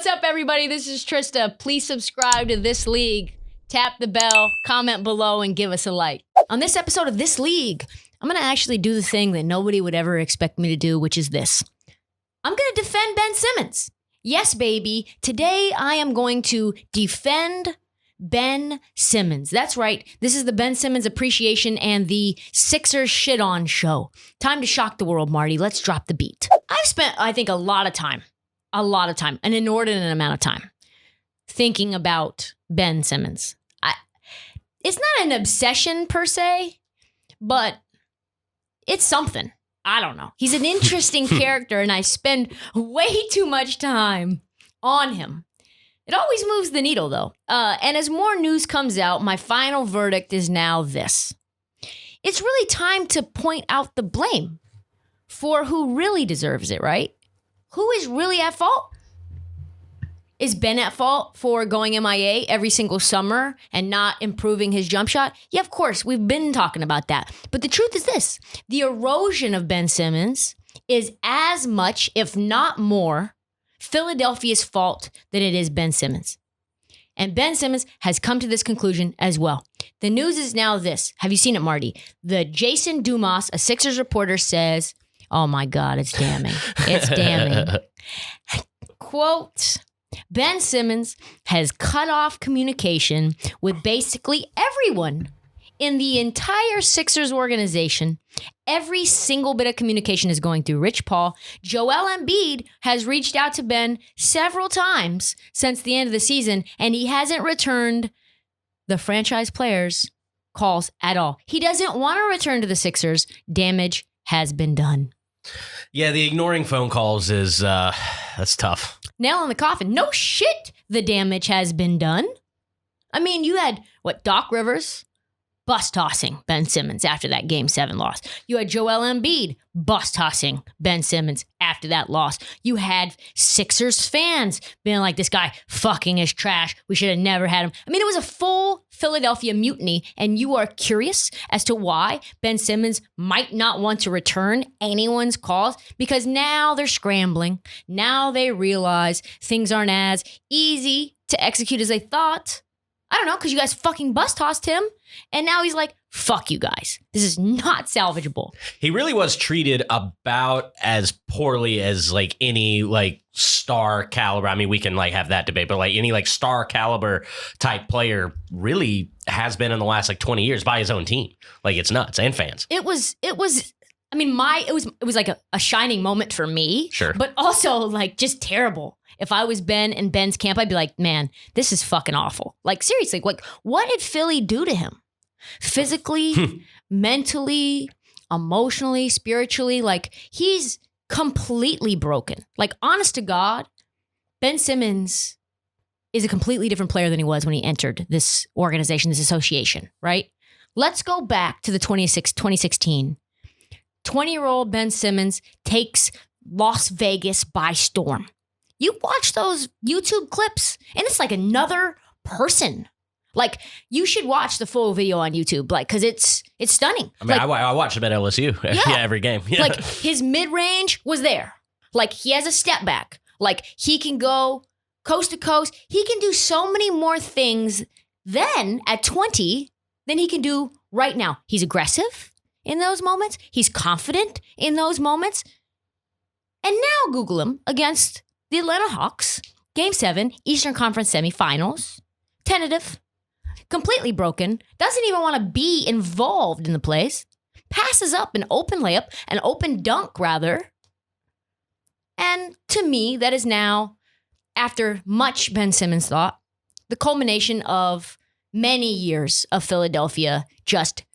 What's up, everybody? This is Trysta. Please subscribe to This League. Tap the bell, comment below, and give us a like. On this episode of This League, I'm going to actually do the thing that nobody would ever expect me to do, which is this. I'm going to defend Ben Simmons. Yes, baby. Today, I am going to defend Ben Simmons. That's right. This is the Ben Simmons appreciation and the Sixers shit on show. Time to shock the world, Marty. Let's drop the beat. I've spent, I think, a lot of time, an inordinate amount of time thinking about Ben Simmons. It's not an obsession per se, but it's something. I don't know. He's an interesting character, and I spend way too much time on him. It always moves the needle, though. And as more news comes out, my final verdict is now this. It's really time to point out the blame for who really deserves it, right? Who is really at fault? Is Ben at fault for going MIA every single summer and not improving his jump shot? Yeah, of course. We've been talking about that. But the truth is this. The erosion of Ben Simmons is as much, if not more, Philadelphia's fault than it is Ben Simmons. And Ben Simmons has come to this conclusion as well. The news is now this. Have you seen it, Marty? The Jason Dumas, a Sixers reporter, says, oh my God, it's damning. It's damning. Quote, Ben Simmons has cut off communication with basically everyone in the entire Sixers organization. Every single bit of communication is going through Rich Paul. Joel Embiid has reached out to Ben several times since the end of the season, and he hasn't returned the franchise players' calls at all. He doesn't want to return to the Sixers. Damage has been done. Yeah, the ignoring phone calls is, that's tough. Nail in the coffin. No shit, the damage has been done. I mean, you had, Doc Rivers bus-tossing Ben Simmons after that Game 7 loss. You had Joel Embiid bus-tossing Ben Simmons after that loss. You had Sixers fans being like, this guy fucking is trash. We should have never had him. I mean, it was a full Philadelphia mutiny, and you are curious as to why Ben Simmons might not want to return anyone's calls, because now they're scrambling. Now they realize things aren't as easy to execute as they thought. I don't know, because you guys fucking bus-tossed him, and now he's like, fuck you guys. This is not salvageable. He really was treated about as poorly as like any like star caliber. I mean, we can like have that debate, but like any like star caliber type player really has been in the last like 20 years by his own team. Like, it's nuts, and fans. It was like a shining moment for me. Sure. But also like just terrible. If I was Ben in Ben's camp, I'd be like, man, this is fucking awful. Like, seriously, like, what did Philly do to him? Physically, mentally, emotionally, spiritually? Like, he's completely broken. Like, honest to God, Ben Simmons is a completely different player than he was when he entered this organization, this association, right? Let's go back to the 2016. 20-year-old Ben Simmons takes Las Vegas by storm. You watch those YouTube clips, and it's like another person. Like, you should watch the full video on YouTube, like, because it's stunning. I mean, like, I watch him at LSU. Yeah, every game. Yeah. Like, his mid-range was there. Like, he has a step back. Like, he can go coast to coast. He can do so many more things then at 20 than he can do right now. He's aggressive in those moments. He's confident in those moments. And now Google him against the Atlanta Hawks, Game 7, Eastern Conference semifinals, tentative, completely broken, doesn't even want to be involved in the plays, passes up an open layup, an open dunk, rather. And to me, that is now, after much Ben Simmons thought, the culmination of many years of Philadelphia just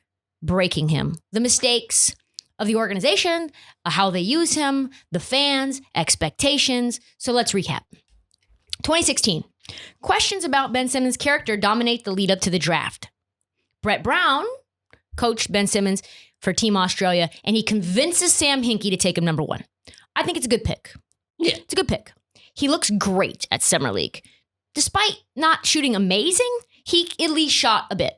breaking him. The mistakes of the organization, how they use him, the fans, expectations. So let's recap. 2016. Questions about Ben Simmons' character dominate the lead up to the draft. Brett Brown coached Ben Simmons for Team Australia, and he convinces Sam Hinkie to take him number 1. I think it's a good pick. Yeah. It's a good pick. He looks great at Summer League. Despite not shooting amazing, he at least shot a bit.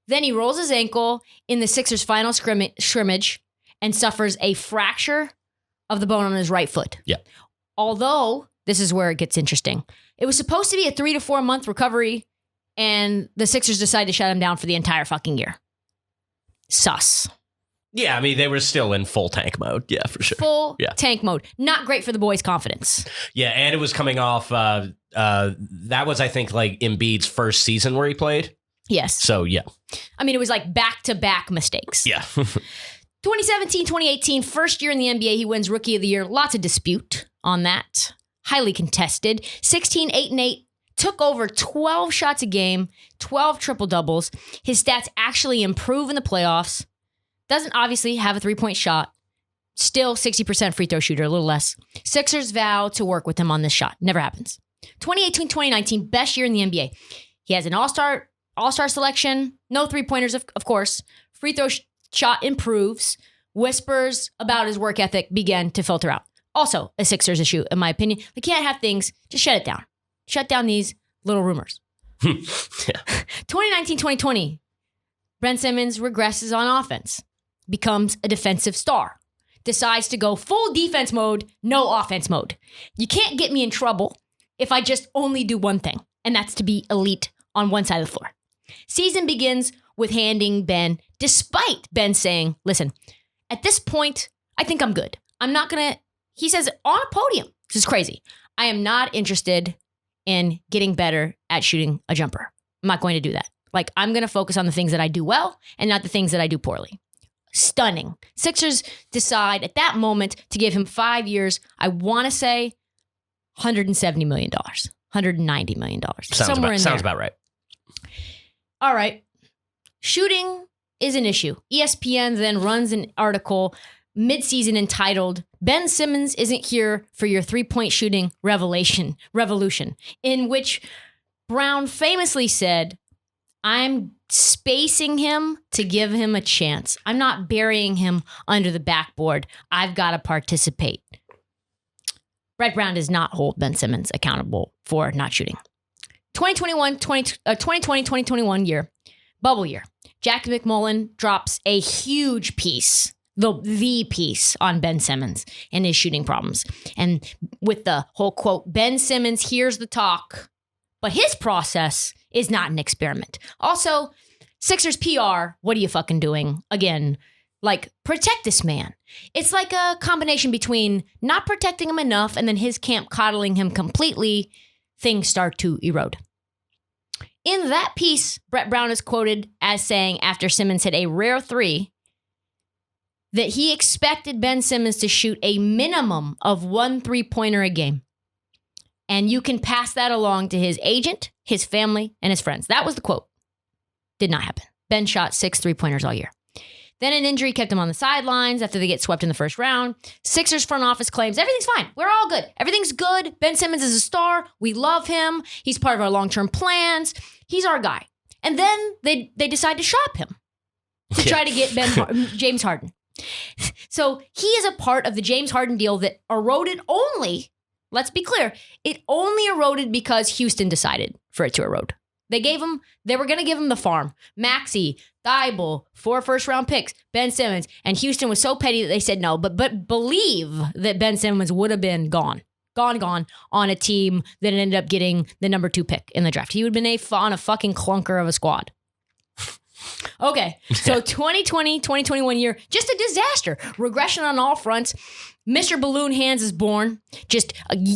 Then he rolls his ankle in the Sixers' final scrimmage and suffers a fracture of the bone on his right foot. Yeah. Although this is where it gets interesting. It was supposed to be a 3 to 4 month recovery, and the Sixers decided to shut him down for the entire fucking year. Sus. Yeah, I mean, they were still in full tank mode. Yeah, for sure. Full tank mode. Not great for the boys' confidence. Yeah, and it was coming off, that was, I think, like Embiid's first season where he played. Yes. So, yeah. I mean, it was like back-to-back mistakes. Yeah. 2017, 2018, first year in the NBA, he wins Rookie of the Year. Lots of dispute on that. Highly contested. 16, 8, and 8. Took over 12 shots a game, 12 triple-doubles. His stats actually improve in the playoffs. Doesn't obviously have a three-point shot. Still 60% free throw shooter, a little less. Sixers vow to work with him on this shot. Never happens. 2018, 2019, best year in the NBA. He has an all-star selection. No three-pointers, of course. Free throw shot improves. Whispers about his work ethic begin to filter out. Also, a Sixers issue, in my opinion. They can't have things. Just shut it down. Shut down these little rumors. 2019, 2020. Ben Simmons regresses on offense. Becomes a defensive star. Decides to go full defense mode, no offense mode. You can't get me in trouble if I just only do one thing, and that's to be elite on one side of the floor. Season begins with handing Ben, despite Ben saying, listen, at this point, I think I'm good. I'm not going to, he says on a podium, this is crazy. I am not interested in getting better at shooting a jumper. I'm not going to do that. Like, I'm going to focus on the things that I do well and not the things that I do poorly. Stunning. Sixers decide at that moment to give him 5 years. I want to say $170 million, $190 million. Sounds about right. All right. Shooting is an issue. ESPN then runs an article mid-season entitled, Ben Simmons Isn't Here for Your Three-Point Shooting Revolution, in which Brown famously said, I'm spacing him to give him a chance. I'm not burying him under the backboard. I've got to participate. Brett Brown does not hold Ben Simmons accountable for not shooting. 2020-2021 year, bubble year. Jackie McMullen drops a huge piece, the piece on Ben Simmons and his shooting problems. And with the whole quote, Ben Simmons hears the talk, but his process is not an experiment. Also, Sixers PR, what are you fucking doing? Again, like, protect this man. It's like a combination between not protecting him enough and then his camp coddling him completely. Things start to erode. In that piece, Brett Brown is quoted as saying, after Simmons hit a rare three, that he expected Ben Simmons to shoot a minimum of 1 3-pointer a game. And you can pass that along to his agent, his family, and his friends. That was the quote. Did not happen. Ben shot 6 3-pointers all year. Then an injury kept him on the sidelines after they get swept in the first round. Sixers front office claims everything's fine. We're all good. Everything's good. Ben Simmons is a star. We love him. He's part of our long-term plans. He's our guy. And then they decide to shop him to try to get James Harden. So he is a part of the James Harden deal that eroded only, let's be clear, it only eroded because Houston decided for it to erode. They were going to give him the farm. Maxey, Thibault, 4 first-round picks, Ben Simmons, and Houston was so petty that they said no, but believe that Ben Simmons would have been gone on a team that ended up getting the number 2 pick in the draft. He would have been on a fucking clunker of a squad. Okay, so 2020, 2021 year, just a disaster. Regression on all fronts. Mr. Balloon Hands is born. Just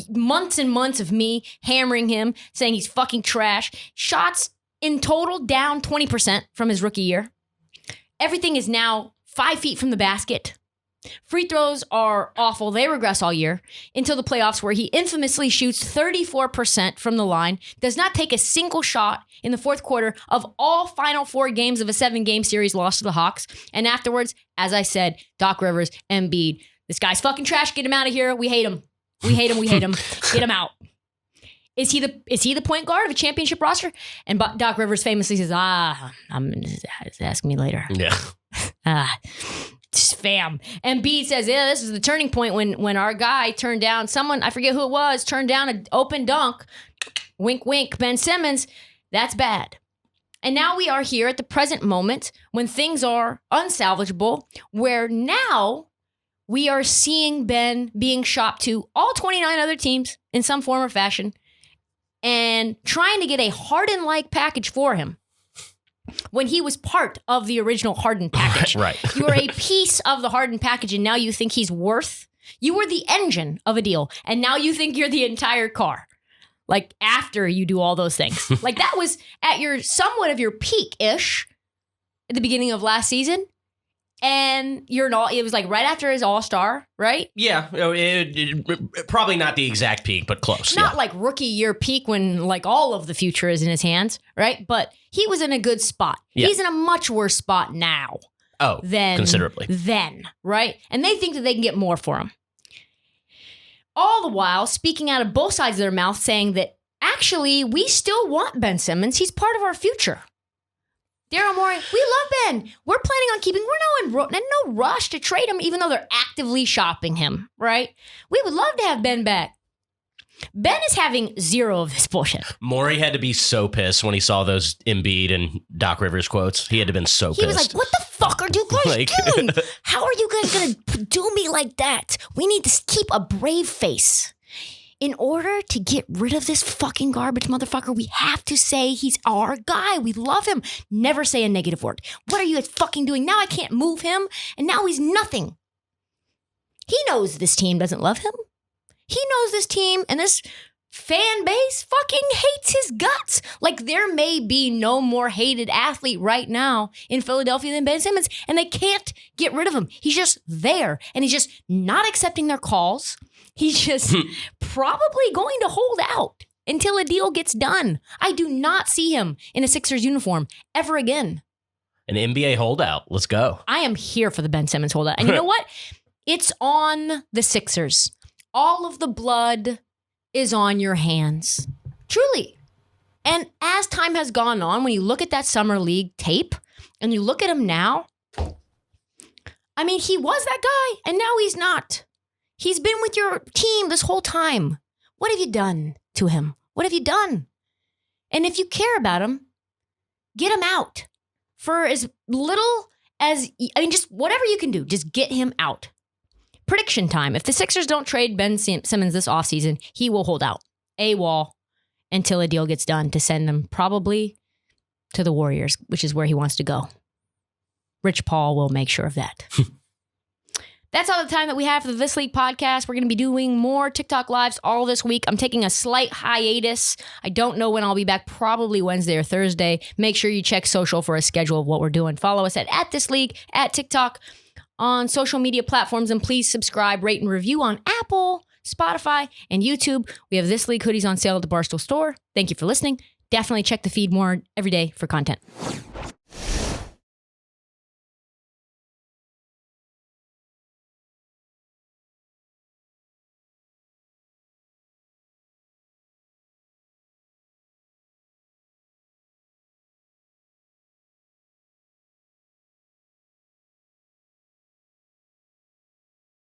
months and months of me hammering him, saying he's fucking trash. Shots in total down 20% from his rookie year. Everything is now 5 feet from the basket. Free throws are awful. They regress all year until the playoffs, where he infamously shoots 34% from the line, does not take a single shot in the fourth quarter of all final 4 games of a 7-game series lost to the Hawks. And afterwards, as I said, Doc Rivers, Embiid, this guy's fucking trash. Get him out of here. We hate him. We hate him. We hate him. Get him out. Is he the point guard of a championship roster? And Doc Rivers famously says, ask me later. Yeah. Spam. Embiid says, yeah, this is the turning point when our guy turned down someone, I forget who it was, turned down an open dunk. Wink, wink, Ben Simmons. That's bad. And now we are here at the present moment when things are unsalvageable, where now we are seeing Ben being shopped to all 29 other teams in some form or fashion and trying to get a Harden-like package for him when he was part of the original Harden package. Right. You are a piece of the Harden package, and now you think he's worth. You were the engine of a deal, and now you think you're the entire car. Like, after you do all those things. Like, that was at your somewhat of your peak-ish at the beginning of last season. And it was like right after his All-Star, right? Yeah. Probably not the exact peak, but close. Not like rookie year peak when like all of the future is in his hands, right? But he was in a good spot. Yeah. He's in a much worse spot now. Oh, considerably. Then, right? And they think that they can get more for him. All the while speaking out of both sides of their mouth saying that actually we still want Ben Simmons. He's part of our future. Daryl Morey, we love Ben. We're planning on keeping. We're now in no rush to trade him, even though they're actively shopping him, right? We would love to have Ben back. Ben is having zero of this bullshit. Morey had to be so pissed when he saw those Embiid and Doc Rivers quotes. He had to have been so pissed. He was like, what the fuck are you guys doing? How are you guys going to do me like that? We need to keep a brave face. In order to get rid of this fucking garbage motherfucker, we have to say he's our guy. We love him. Never say a negative word. What are you guys fucking doing? Now I can't move him, and now he's nothing. He knows this team doesn't love him. He knows this team and this fan base fucking hates his guts. Like, there may be no more hated athlete right now in Philadelphia than Ben Simmons, and they can't get rid of him. He's just there, and he's just not accepting their calls. He's just probably going to hold out until a deal gets done. I do not see him in a Sixers uniform ever again. An NBA holdout. Let's go. I am here for the Ben Simmons holdout. And you know what? It's on the Sixers. All of the blood is on your hands. Truly. And as time has gone on, when you look at that Summer League tape and you look at him now, I mean, he was that guy and now he's not. He's been with your team this whole time. What have you done to him? What have you done? And if you care about him, get him out for as little as, just whatever you can do. Just get him out. Prediction time. If the Sixers don't trade Ben Simmons this offseason, he will hold out AWOL until a deal gets done to send him probably to the Warriors, which is where he wants to go. Rich Paul will make sure of that. That's all the time that we have for the This League podcast. We're going to be doing more TikTok lives all this week. I'm taking a slight hiatus. I don't know when I'll be back, probably Wednesday or Thursday. Make sure you check social for a schedule of what we're doing. Follow us at This League, at TikTok, on social media platforms, and please subscribe, rate, and review on Apple, Spotify, and YouTube. We have This League hoodies on sale at the Barstool store. Thank you for listening. Definitely check the feed more every day for content.